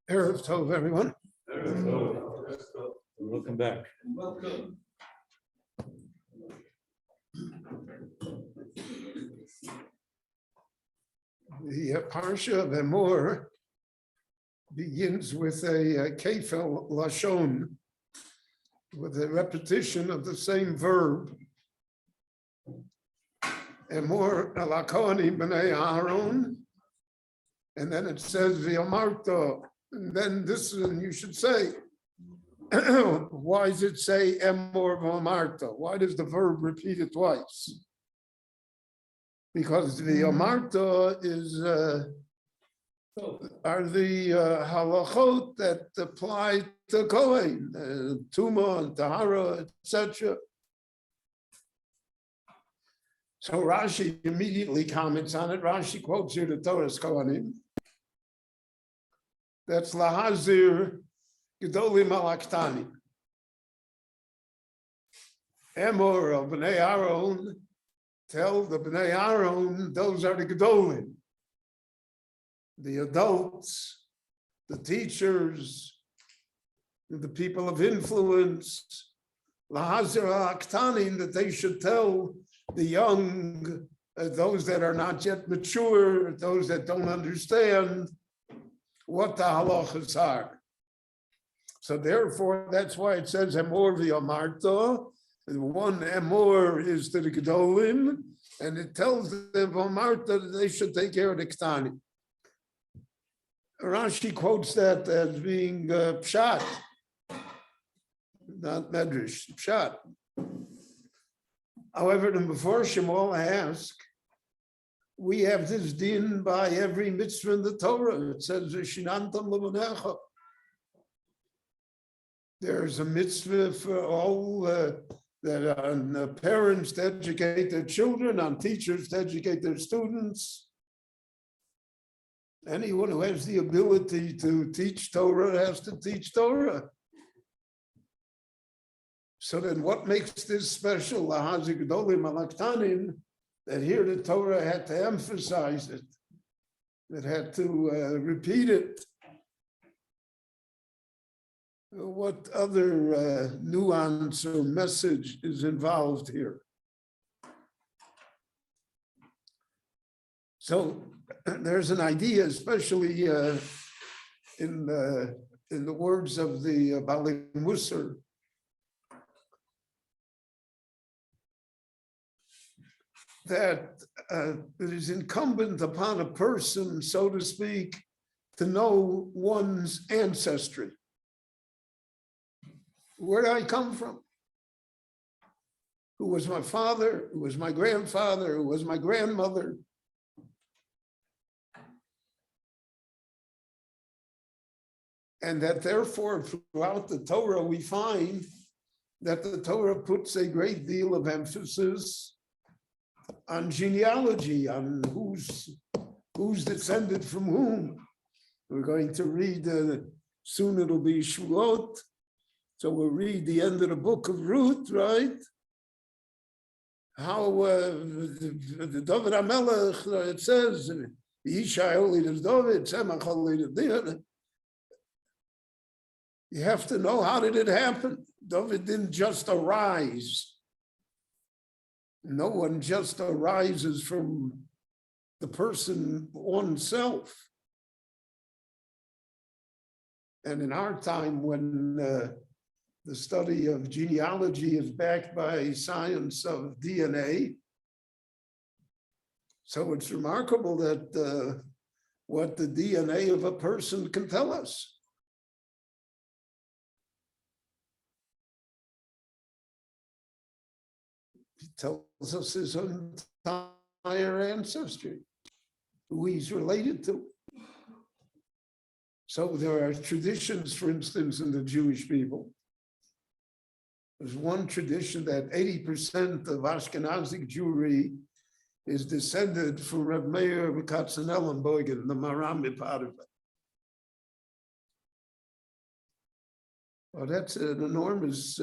Erev Tov, everyone. Welcome back. Welcome. The Parsha of Emor begins with a kefel lashon, with a repetition of the same verb. Emor alakohanim b'nei Aaron, and then it says v'amarto, and then this one you should say. Why does it say emor v'amarto? Why does the verb repeat it twice? Because the amarta is are the halachot that apply to Kohen, Tuma and Tahara, etc. So Rashi immediately comments on it. Rashi quotes here the Torah's Kohanim. That's lahazir gedolim alaktani. Emor of Bnei Aaron. Tell the Bnei Aaron, those are the Gedolim, the adults, the teachers, the people of influence, Lahazir Aktanin, that they should tell the young, those that are not yet mature, those that don't understand what the halachas are. So therefore, that's why it says Emor v'Amarta. One emor is to the Gedolim, and it tells them Amarta that they should take care of the Ktani. Rashi quotes that as being pshat, not medrash, pshat. However, the Meforshim all ask, we have this din by every mitzvah in the Torah. It says V'shinantam l'vanecha. There's a mitzvah for all that on parents to educate their children, on teachers to educate their students. Anyone who has the ability to teach Torah has to teach Torah. So then what makes this special, Lahazi Gedolim Alaktanim, that here the Torah had to emphasize it, it had to repeat it. What other nuance or message is involved here? So there's an idea, especially in the words of the Bali Musar, that it is incumbent upon a person, so to speak, to know one's ancestry. Where did I come from? Who was my father? Who was my grandfather? Who was my grandmother? And that therefore, throughout the Torah, we find that the Torah puts a great deal of emphasis on genealogy, on who's descended from whom. We're going to read, soon it'll be Shvuot. So we'll read the end of the book of Ruth, right? How the David HaMelech, it says, Yishai holy to David, Tzemach holy to David. You have to know, how did it happen? David didn't just arise. No one just arises from the person oneself. And in our time, when the study of genealogy is backed by science of DNA. So it's remarkable that what the DNA of a person can tell us. It tells us his entire ancestry, who he's related to. So there are traditions, for instance, in the Jewish people. There's one tradition that 80% of Ashkenazic Jewry is descended from Reb Meir Katzenellenbogen, the Marami part of it. Well, that's an enormous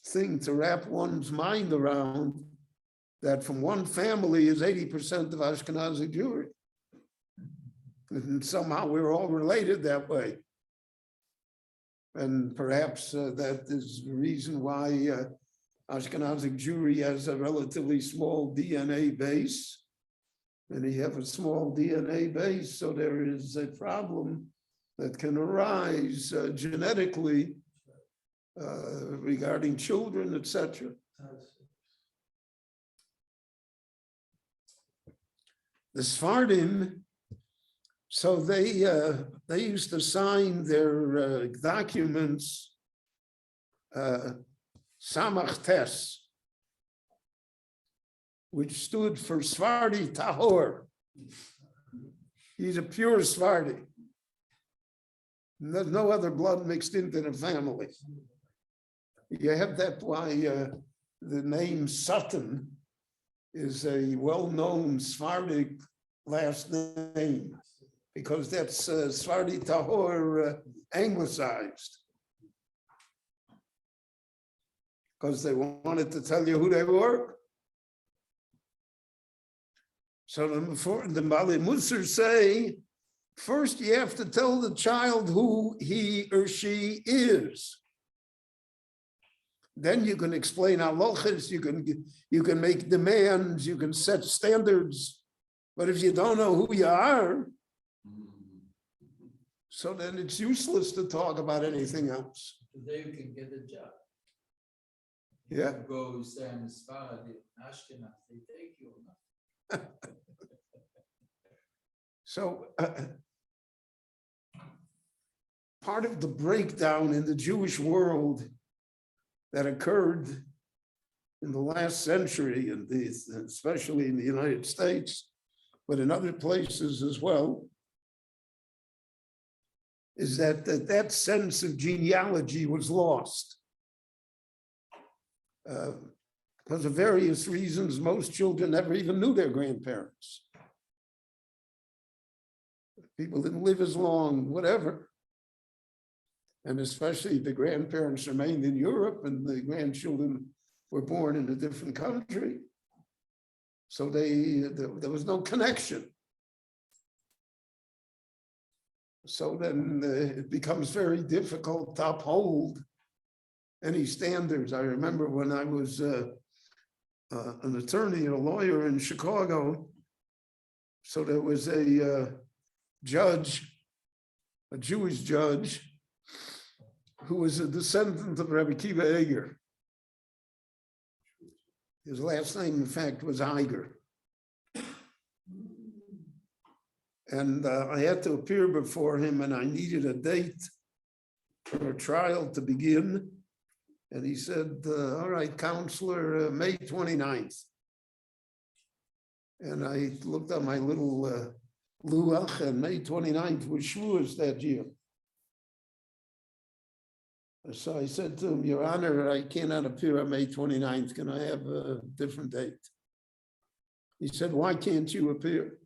thing to wrap one's mind around, that from one family is 80% of Ashkenazi Jewry. And somehow we're all related that way. And perhaps that is the reason why Ashkenazi Jewry has a relatively small DNA base. And you have a small DNA base, so there is a problem that can arise genetically regarding children, etc. The Sephardim, so they used to sign their documents Samach Tes, which stood for Sephardi Tahor. He's a pure Sephardi. There's no other blood mixed into the family. You have that why the name Sutton is a well-known Sephardic last name, because that's Sephardi Tahor anglicized. Because they wanted to tell you who they were. So the Bali Musar say, first you have to tell the child who he or she is. Then you can explain halachas, you can make demands, you can set standards. But if you don't know who you are, so then it's useless to talk about anything else. Today you can get a job. Yeah. You go say I'm a Sephardi, Ashkenaz, they take you or not. So part of the breakdown in the Jewish world that occurred in the last century, and especially in the United States, but in other places as well, is that sense of genealogy was lost. Because of various reasons, most children never even knew their grandparents. People didn't live as long, whatever. And especially the grandparents remained in Europe and the grandchildren were born in a different country. So there was no connection. So then it becomes very difficult to uphold any standards. I remember when I was an attorney and a lawyer in Chicago, so there was a judge, a Jewish judge, who was a descendant of Rabbi Kiva Eger. His last name, in fact, was Eiger. And I had to appear before him, and I needed a date for a trial to begin. And he said, all right, counselor, May 29th. And I looked at my little luach, and May 29th was Shavuos that year. So I said to him, Your Honor, I cannot appear on May 29th. Can I have a different date? He said, why can't you appear?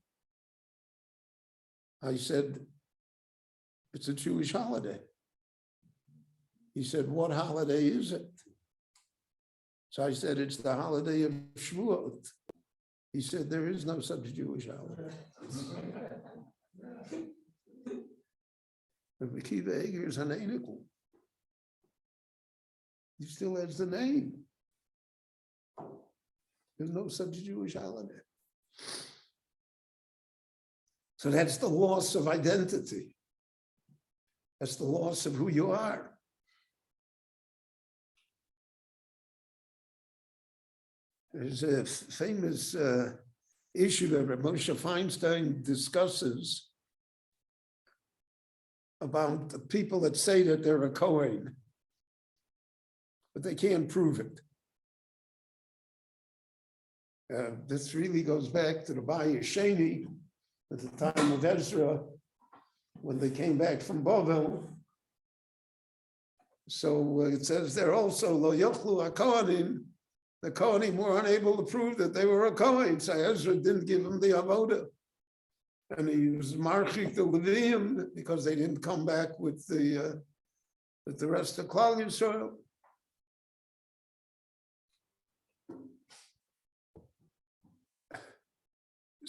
I said, it's a Jewish holiday. He said, what holiday is it? So I said, it's the holiday of Shavuot. He said, there is no such Jewish holiday. Rabbi Kiva Eger is an einical. He still has the name. There's no such Jewish holiday. So that's the loss of identity. That's the loss of who you are. There's a famous issue that Rabbi Moshe Feinstein discusses about the people that say that they're a Kohen, but they can't prove it. This really goes back to the Bayis Sheni at the time of Ezra, when they came back from Bavel. So it says there also, Lo Yochlu HaKohanim, the Kohanim were unable to prove that they were a Kohen, so Ezra didn't give them the Avodah. And he was marchik the Leviim because they didn't come back with the rest of Klal Yisrael.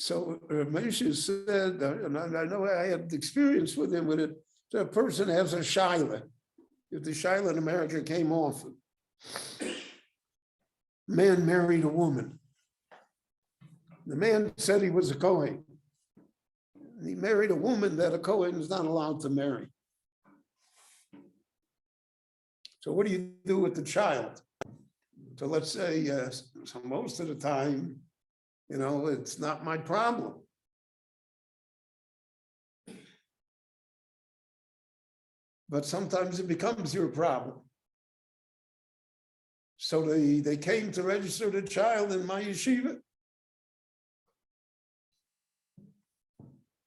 So Moshe said, and I know I had experience with him with it, so a person has a shaila. If the shaila in America came off, man married a woman. The man said he was a Kohen. He married a woman that a Kohen is not allowed to marry. So what do you do with the child? So let's say, so most of the time, it's not my problem. But sometimes it becomes your problem. So they came to register the child in my yeshiva.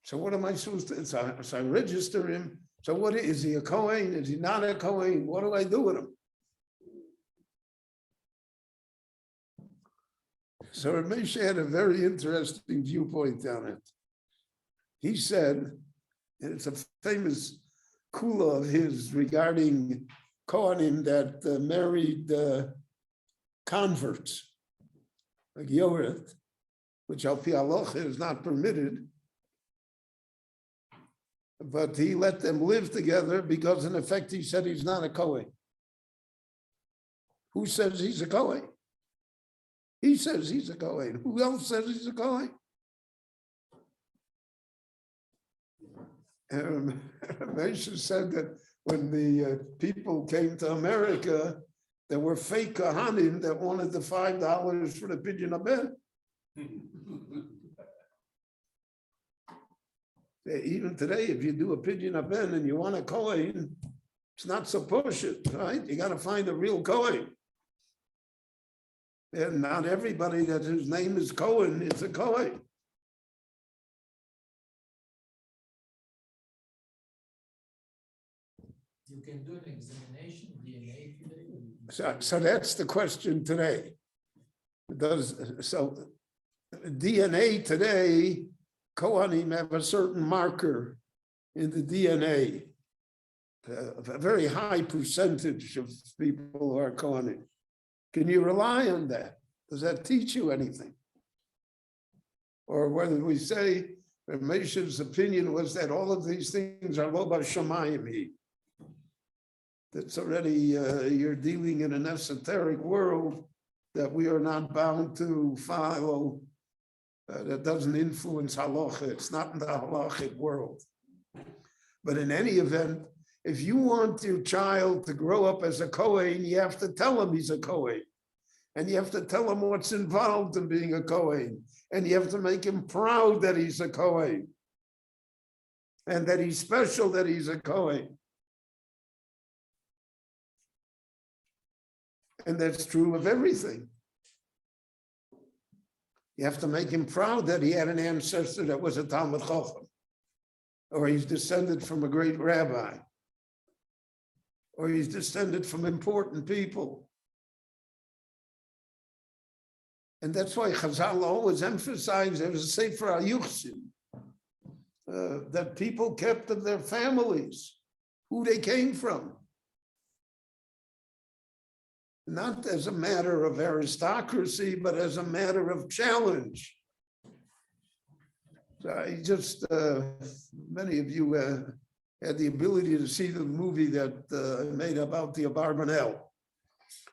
So what am I supposed to, so I register him. So what is he, a Kohen? Is he not a Kohen? What do I do with him? So Ramesh had a very interesting viewpoint on it. He said, and it's a famous kula of his regarding Kohanim that married converts, like Yored, which al pi halacha is not permitted. But he let them live together because in effect he said he's not a Kohen. Who says he's a Kohen? He says he's a Kohen. Who else says he's a Kohen? Moshe said that when the people came to America, there were fake Kohanim that wanted the $5 for the pidyon haben. Even today, if you do a pidyon haben and you want a Kohen, it's not so push it, right? You got to find a real Kohen. And not everybody that his name is Cohen is a Kohen. You can do an examination, DNA today. So that's the question today. So DNA today, Kohanim have a certain marker in the DNA. A very high percentage of people who are Kohanim. Can you rely on that? Does that teach you anything? Or whether we say, Ramesh's opinion was that all of these things are lo b'shamayim. That's already, you're dealing in an esoteric world that we are not bound to follow, that doesn't influence halacha. It's not in the halachic world. But in any event, if you want your child to grow up as a Kohen, you have to tell him he's a Kohen. And you have to tell him what's involved in being a Kohen. And you have to make him proud that he's a Kohen. And that he's special that he's a Kohen. And that's true of everything. You have to make him proud that he had an ancestor that was a Talmid Chacham. Or he's descended from a great rabbi. Or he's descended from important people. And that's why Chazal always emphasized, there was a Sefer HaYuchsin, that people kept of their families, who they came from. Not as a matter of aristocracy, but as a matter of challenge. So I just, many of you had the ability to see the movie that I made about the Abarbanel.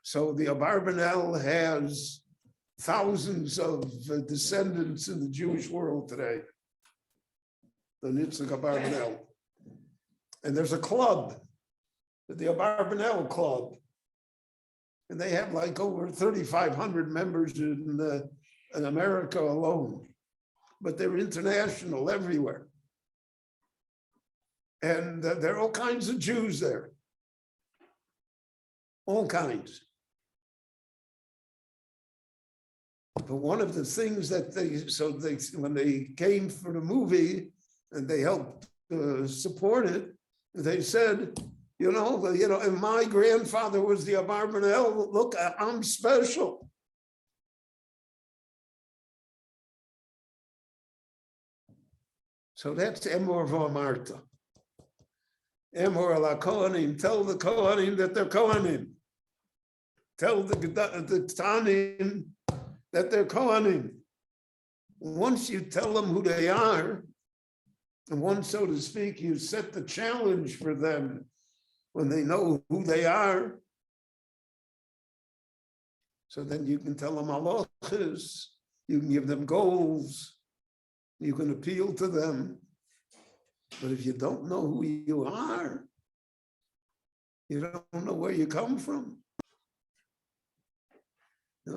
So the Abarbanel has thousands of descendants in the Jewish world today. The Nitzchak Abarbanel. And there's a club, the Abarbanel Club. And they have like over 3,500 members in America alone. But they're international everywhere. And there are all kinds of Jews there. All kinds. But one of the things that when they came for the movie and they helped support it, they said, and my grandfather was the Abarbanel, look, I'm special. So that's Emor V'Amarta. Emor ala Kohanim, tell the Kohanim that they're Kohanim. Tell the Tanim that they're Kohanim. once you tell them who they are, and once, so to speak, you set the challenge for them when they know who they are, so then you can tell them halachas, you can give them goals, you can appeal to them. But if you don't know who you are, you don't know where you come from.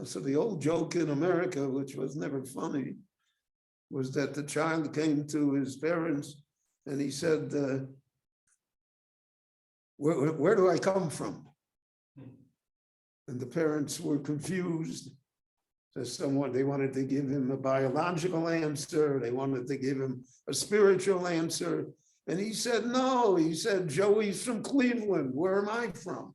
So the old joke in America, which was never funny, was that the child came to his parents and he said, where do I come from? And the parents were confused. So they wanted to give him a biological answer. They wanted to give him a spiritual answer. And he said, no, he said, Joey's from Cleveland. Where am I from?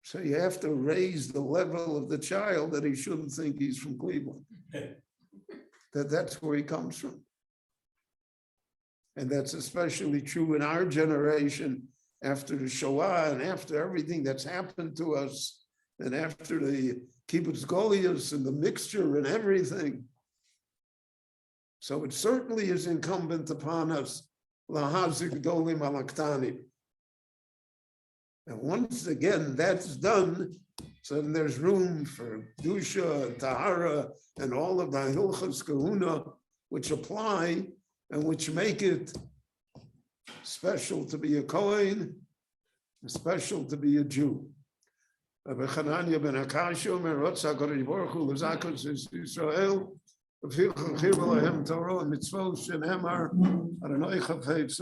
So you have to raise the level of the child that he shouldn't think he's from Cleveland. That's where he comes from. And that's especially true in our generation after the Shoah and after everything that's happened to us and after the kibbutz goliaths and the mixture and everything. So it certainly is incumbent upon us, lahazik dolim alaktani. And once again, that's done, so then there's room for Dusha and Tahara and all of the Hilchas Kahuna, which apply and which make it special to be a Kohen, special to be a Jew. Rabbi Chananya ben Akashio, Merotz HaKadosh Baruch Hu, L'Zakos Yisrael, V'Chil Chachir L'Hem Torah, Mitzvot Shenemar, Adonai Chafetz